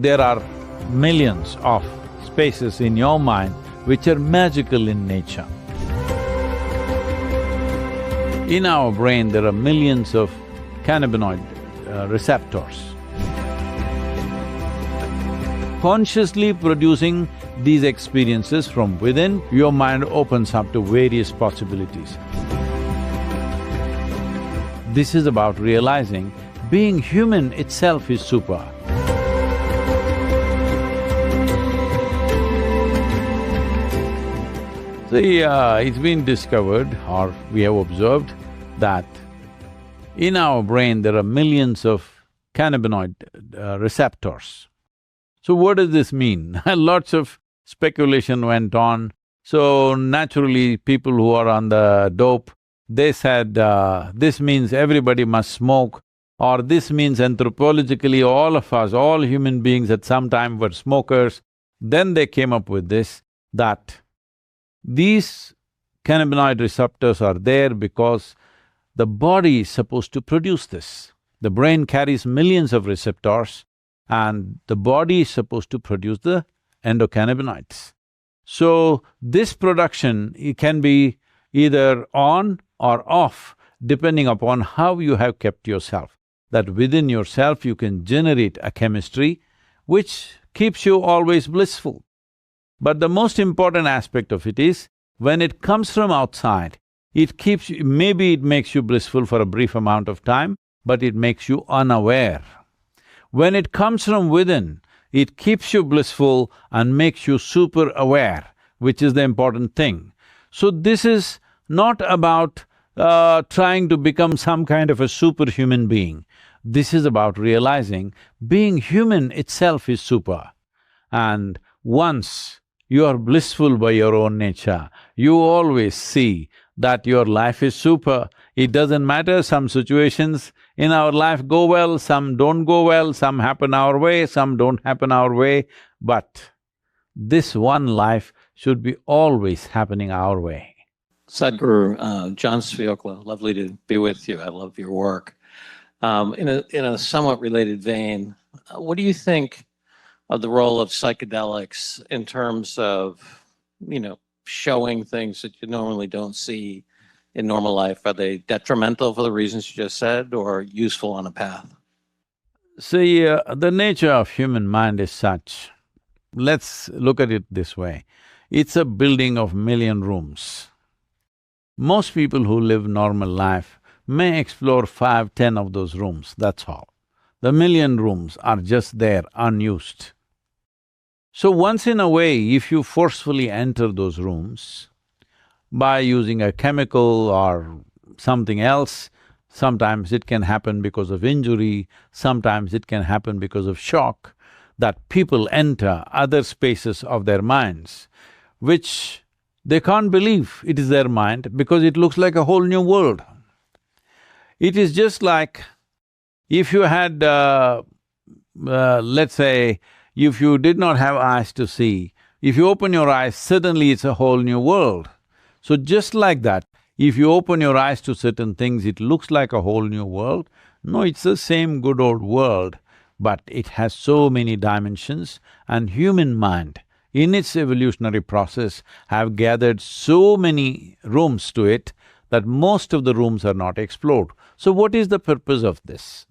There are millions of spaces in your mind which are magical in nature. In our brain, there are millions of cannabinoid receptors. Consciously producing these experiences from within, your mind opens up to various possibilities. This is about realizing being human itself is super. See, it's been discovered, or we have observed, that in our brain there are millions of cannabinoid receptors. So what does this mean? Lots of speculation went on. So naturally, people who are on the dope, they said, this means everybody must smoke, or this means anthropologically all of us, all human beings at some time were smokers. Then they came up with this, that these cannabinoid receptors are there because the body is supposed to produce this. The brain carries millions of receptors and the body is supposed to produce the endocannabinoids. So, this production, it can be either on or off depending upon how you have kept yourself. That within yourself you can generate a chemistry which keeps you always blissful. But the most important aspect of it is, when it comes from outside, it keeps you… maybe it makes you blissful for a brief amount of time, but it makes you unaware. When it comes from within, it keeps you blissful and makes you super aware, which is the important thing. So this is not about trying to become some kind of a superhuman being. This is about realizing being human itself is super. And once you are blissful by your own nature, you always see that your life is super. It doesn't matter, some situations in our life go well, some don't go well, some happen our way, some don't happen our way, but this one life should be always happening our way. Sadhguru, John Sviokla, lovely to be with you. I love your work. In a somewhat related vein, what do you think of the role of psychedelics in terms of, showing things that you normally don't see in normal life? Are they detrimental for the reasons you just said, or useful on a path? See, the nature of human mind is such, let's look at it this way, it's a building of million rooms. Most people who live normal life may explore 5, 10 of those rooms, that's all. The million rooms are just there, unused. So once in a way, if you forcefully enter those rooms by using a chemical or something else, sometimes it can happen because of injury, sometimes it can happen because of shock, that people enter other spaces of their minds, which they can't believe it is their mind because it looks like a whole new world. It is just like if you had, let's say, if you did not have eyes to see, if you open your eyes, suddenly it's a whole new world. So just like that, if you open your eyes to certain things, it looks like a whole new world. No, it's the same good old world, but it has so many dimensions, and human mind, in its evolutionary process, have gathered so many rooms to it that most of the rooms are not explored. So what is the purpose of this?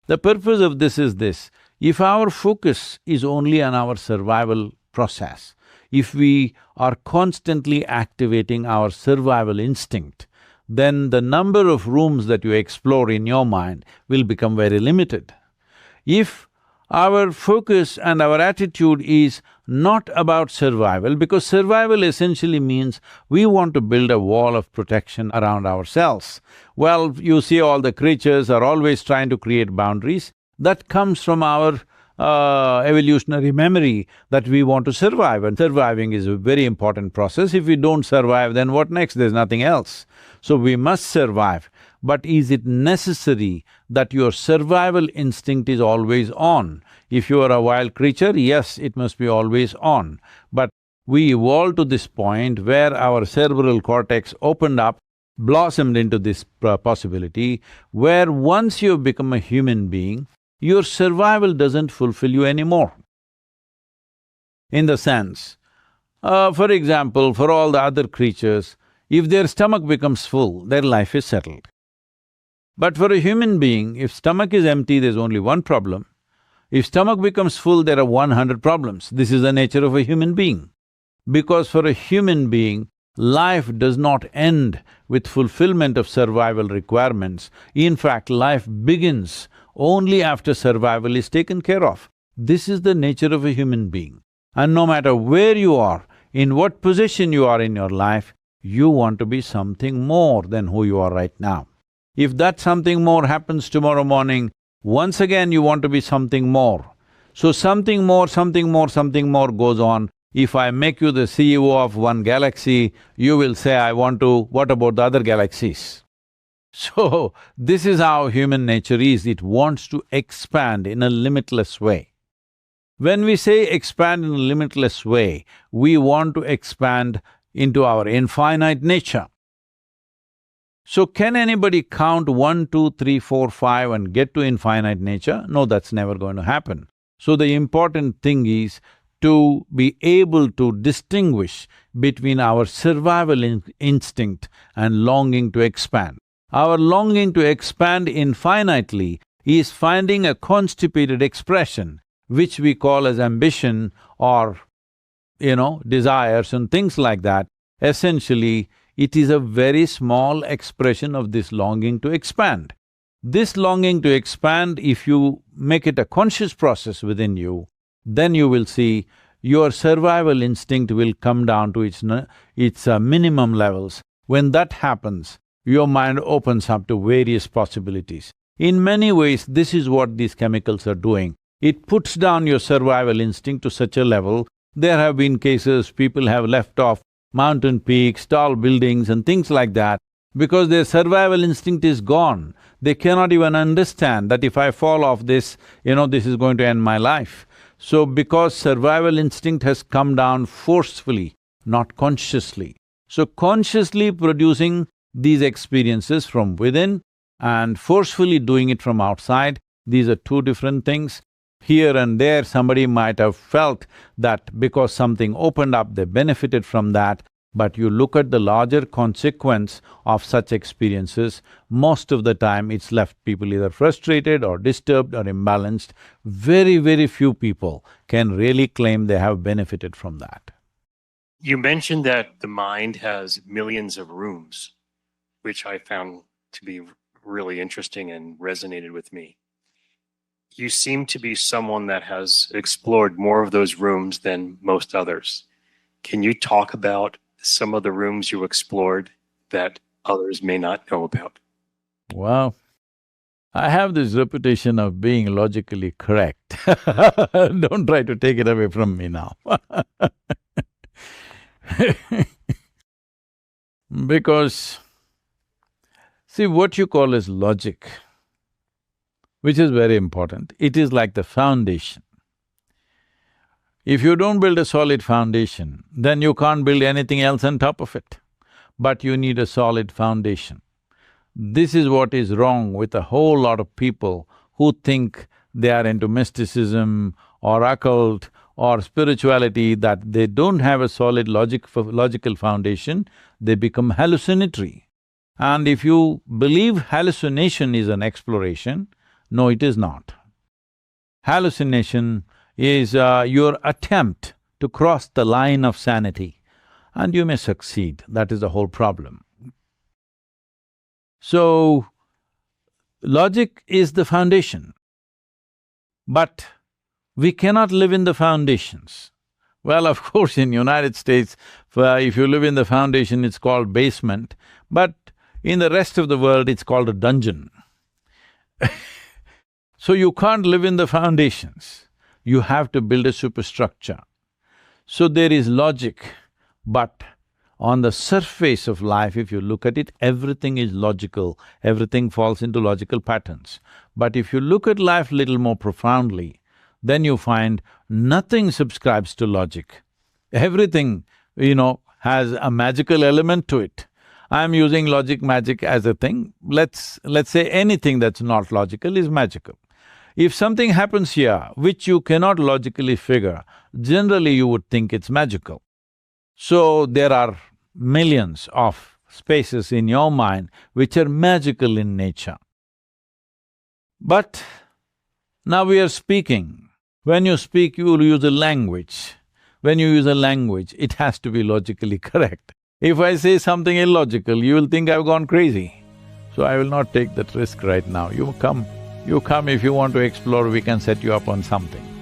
The purpose of this is this: if our focus is only on our survival process, if we are constantly activating our survival instinct, then the number of rooms that you explore in your mind will become very limited. If our focus and our attitude is not about survival, because survival essentially means we want to build a wall of protection around ourselves. Well, you see all the creatures are always trying to create boundaries. That comes from our evolutionary memory that we want to survive, and surviving is a very important process. If we don't survive, then what next? There's nothing else. So we must survive. But is it necessary that your survival instinct is always on? If you are a wild creature, yes, it must be always on. But we evolved to this point where our cerebral cortex opened up, blossomed into this possibility, where once you've become a human being, your survival doesn't fulfill you anymore. In the sense, for example, for all the other creatures, if their stomach becomes full, their life is settled. But for a human being, if stomach is empty, there's only one problem. If stomach becomes full, there are 100 problems. This is the nature of a human being. Because for a human being, life does not end with fulfillment of survival requirements. In fact, life begins only after survival is taken care of. This is the nature of a human being. And no matter where you are, in what position you are in your life, you want to be something more than who you are right now. If that something more happens tomorrow morning, once again you want to be something more. So something more, something more, something more goes on. If I make you the CEO of one galaxy, you will say, I want to… what about the other galaxies? So, this is how human nature is, it wants to expand in a limitless way. When we say expand in a limitless way, we want to expand into our infinite nature. So can anybody count 1, 2, 3, 4, 5 and get to infinite nature? No, that's never going to happen. So the important thing is to be able to distinguish between our survival instinct and longing to expand. Our longing to expand infinitely is finding a constipated expression, which we call as ambition or, desires and things like that. Essentially, it is a very small expression of this longing to expand. This longing to expand, if you make it a conscious process within you, then you will see your survival instinct will come down to its minimum levels. When that happens, your mind opens up to various possibilities. In many ways, this is what these chemicals are doing. It puts down your survival instinct to such a level. There have been cases people have left off mountain peaks, tall buildings and things like that because their survival instinct is gone. They cannot even understand that if I fall off this, this is going to end my life. So because survival instinct has come down forcefully, not consciously. So consciously producing these experiences from within and forcefully doing it from outside, these are two different things. Here and there, somebody might have felt that because something opened up, they benefited from that, but you look at the larger consequence of such experiences, most of the time it's left people either frustrated or disturbed or imbalanced. Very, very few people can really claim they have benefited from that. You mentioned that the mind has millions of rooms, which I found to be really interesting and resonated with me. You seem to be someone that has explored more of those rooms than most others. Can you talk about some of the rooms you explored that others may not know about? Well, I have this reputation of being logically correct. Don't try to take it away from me now. Because, see, what you call as logic, which is very important, it is like the foundation. If you don't build a solid foundation, then you can't build anything else on top of it. But you need a solid foundation. This is what is wrong with a whole lot of people who think they are into mysticism or occult or spirituality, that they don't have a solid logical foundation, they become hallucinatory. And if you believe hallucination is an exploration, no, it is not. Hallucination is your attempt to cross the line of sanity, and you may succeed, that is the whole problem. So, logic is the foundation, but we cannot live in the foundations. Well, of course, in United States, if you live in the foundation, it's called basement, but in the rest of the world, it's called a dungeon. So you can't live in the foundations, you have to build a superstructure. So there is logic, but on the surface of life, if you look at it, everything is logical, everything falls into logical patterns. But if you look at life little more profoundly, then you find nothing subscribes to logic. Everything, has a magical element to it. I'm using logic, magic as a thing. Let's say anything that's not logical is magical. If something happens here which you cannot logically figure, generally you would think it's magical. So there are millions of spaces in your mind which are magical in nature. But now we are speaking. When you speak, you will use a language. When you use a language, it has to be logically correct. If I say something illogical, you will think I've gone crazy. So I will not take that risk right now. You come if you want to explore, we can set you up on something.